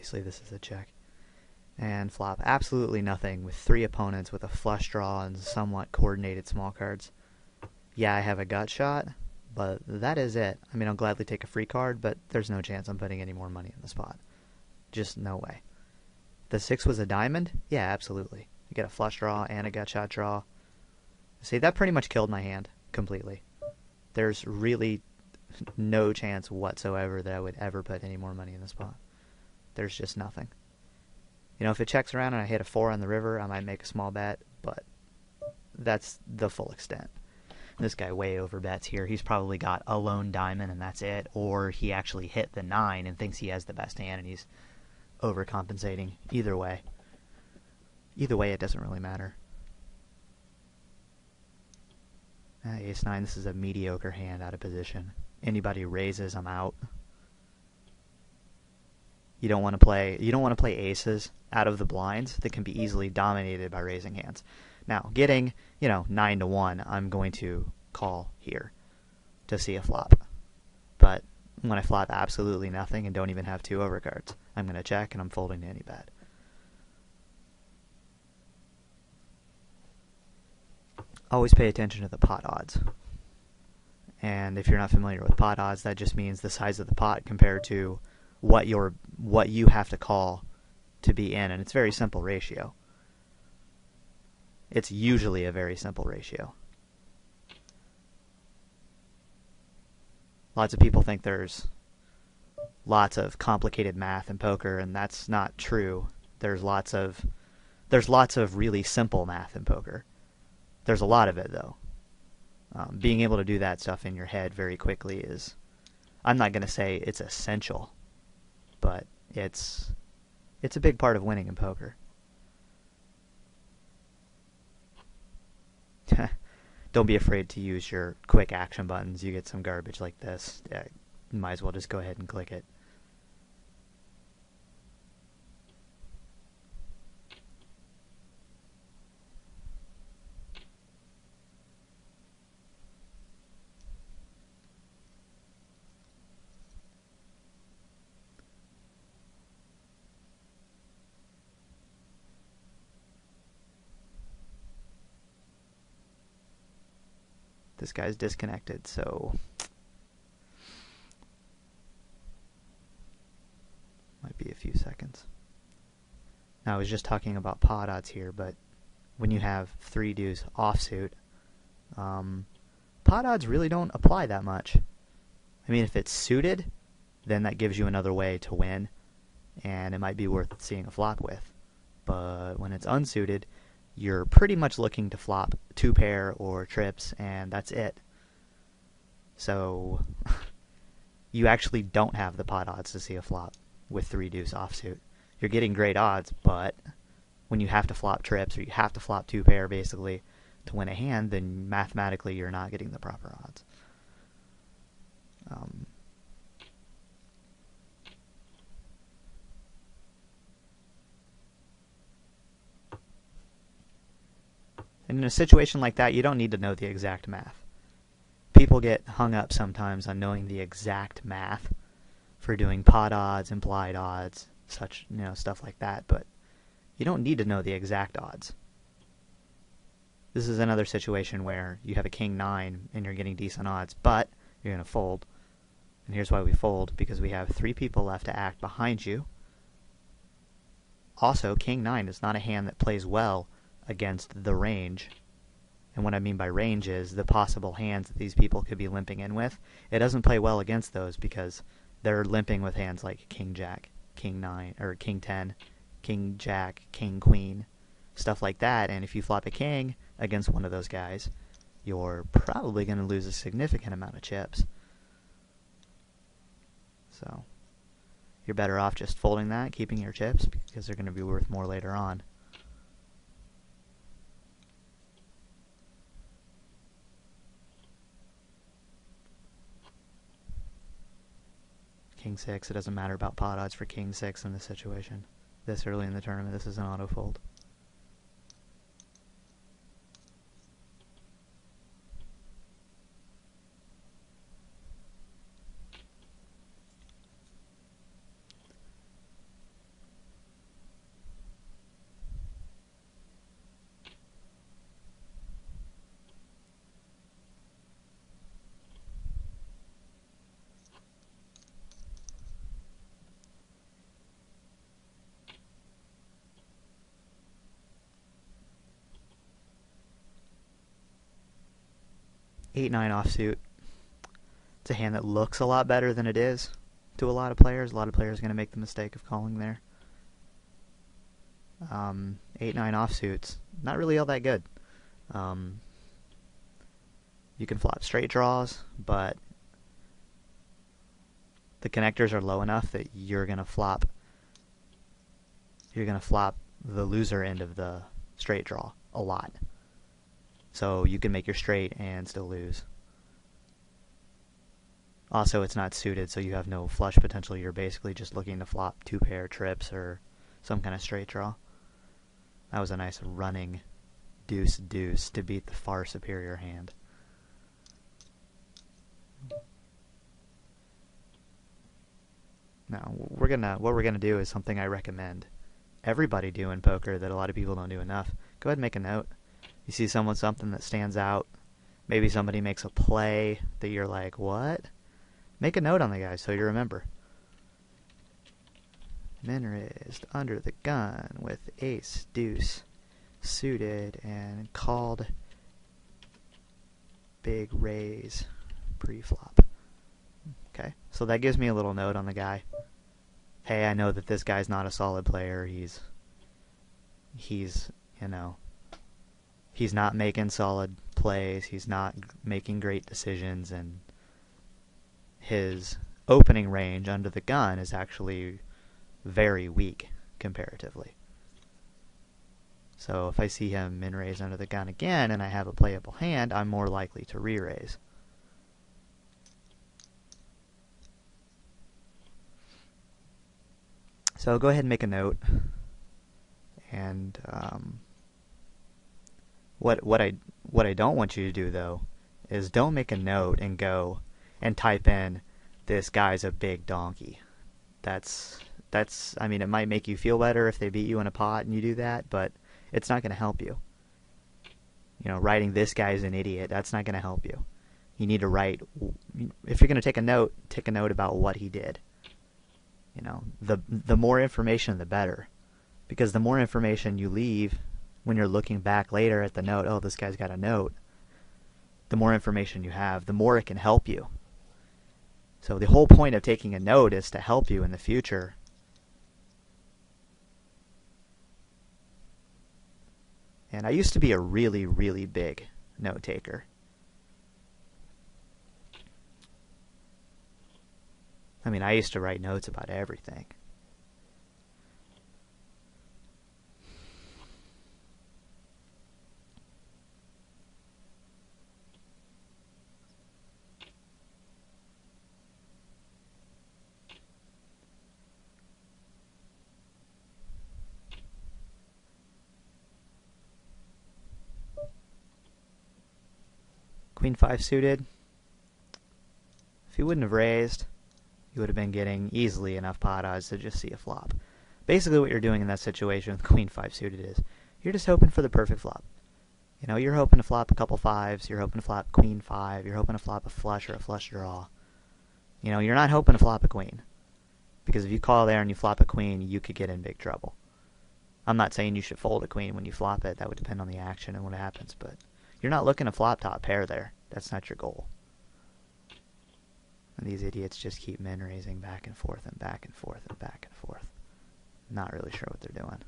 Obviously this is a check. And flop absolutely nothing with 3 opponents with a flush draw and somewhat coordinated small cards. Yeah, I have a gut shot, but that is it. I mean, I'll gladly take a free card, but there's no chance I'm putting any more money in the spot. Just no way. The 6 was a diamond? Yeah, absolutely. You get a flush draw and a gut shot draw. See, that pretty much killed my hand completely. There's really no chance whatsoever that I would ever put any more money in the spot. There's just nothing. You know, if it checks around and I hit a 4 on the river, I might make a small bet, but that's the full extent. This guy way over bets here. He's probably got a lone diamond and that's it, or he actually hit the 9 and thinks he has the best hand and he's overcompensating. Either way, it doesn't really matter. Ace 9, this is a mediocre hand out of position. Anybody raises, I'm out. You don't want to play aces out of the blinds that can be easily dominated by raising hands. Now, getting, 9 to 1, I'm going to call here to see a flop. But when I flop absolutely nothing and don't even have 2 overcards, I'm going to check and I'm folding to any bet. Always pay attention to the pot odds. And if you're not familiar with pot odds, that just means the size of the pot compared to what you have to call to be in, and it's a very simple ratio. It's usually a very simple ratio. Lots of people think there's lots of complicated math in poker, and that's not true. There's lots of really simple math in poker. There's a lot of it, though. Being able to do that stuff in your head very quickly is, I'm not going to say it's essential, but it's a big part of winning in poker. Don't be afraid to use your quick action buttons. You get some garbage like this, you might as well just go ahead and click it. This guy's disconnected, so might be a few seconds. Now, I was just talking about pot odds here, but when you have 3 deuce offsuit, pot odds really don't apply that much. I mean, if it's suited, then that gives you another way to win, and it might be worth seeing a flop with. But when it's unsuited, you're pretty much looking to flop 2 pair or trips, and that's it. So you actually don't have the pot odds to see a flop with 3 deuce offsuit. You're getting great odds, but when you have to flop trips, or you have to flop 2 pair basically to win a hand, then mathematically you're not getting the proper odds. And in a situation like that, you don't need to know the exact math. People get hung up sometimes on knowing the exact math for doing pot odds, implied odds, such, stuff like that, but you don't need to know the exact odds. This is another situation where you have a king 9 and you're getting decent odds, but you're going to fold. And here's why we fold, because we have 3 people left to act behind you. Also, king 9 is not a hand that plays well against the range. And what I mean by range is the possible hands that these people could be limping in with. It doesn't play well against those because they're limping with hands like king jack, king 9, or king 10, king jack, king queen, stuff like that. And if you flop a king against one of those guys, you're probably going to lose a significant amount of chips. So you're better off just folding that, keeping your chips, because they're going to be worth more later on. King 6, it doesn't matter about pot odds for king 6 in this situation. This early in the tournament, this is an auto fold. 8-9 offsuit. It's a hand that looks a lot better than it is to a lot of players. A lot of players are going to make the mistake of calling there. 8-9 offsuits, not really all that good. You can flop straight draws, but the connectors are low enough that you're gonna flop the loser end of the straight draw a lot. So you can make your straight and still lose. Also, it's not suited, so you have no flush potential. You're basically just looking to flop 2-pair trips or some kind of straight draw. That was a nice running deuce-deuce to beat the far superior hand. Now, what we're gonna do is something I recommend everybody do in poker that a lot of people don't do enough. Go ahead and make a note. You see something that stands out. Maybe somebody makes a play that you're like, what? Make a note on the guy so you remember. Min raised under the gun with ace deuce suited and called big raise pre-flop. Okay, so that gives me a little note on the guy. Hey, I know that this guy's not a solid player. He's not making solid plays. He's not making great decisions, and his opening range under the gun is actually very weak comparatively. So if I see him min raise under the gun again and I have a playable hand, I'm more likely to re-raise. So go ahead and make a note. And what I don't want you to do though is don't make a note and go and type in this guy's a big donkey. That's I mean, it might make you feel better if they beat you in a pot and you do that, but it's not going to help you. You know, writing this guy's an idiot, that's not going to help you. You need to write, if you're going to take a note about what he did. You know, the more information, the better. Because the more information you leave when you're looking back later at the note, oh, this guy's got a note, the more information you have, the more it can help you. So the whole point of taking a note is to help you in the future. And I used to be a really, really big note taker. I mean, I used to write notes about everything. Queen 5 suited. If he wouldn't have raised, you would have been getting easily enough pot odds to just see a flop. Basically what you're doing in that situation with Queen 5 suited is you're just hoping for the perfect flop. You know, you're hoping to flop a couple fives, you're hoping to flop Queen 5, you're hoping to flop a flush or a flush draw. You know, you're not hoping to flop a queen. Because if you call there and you flop a queen, you could get in big trouble. I'm not saying you should fold a queen when you flop it. That would depend on the action and what happens, but you're not looking to flop top pair there. That's not your goal. And these idiots just keep min raising back and forth and back and forth and back and forth. Not really sure what they're doing.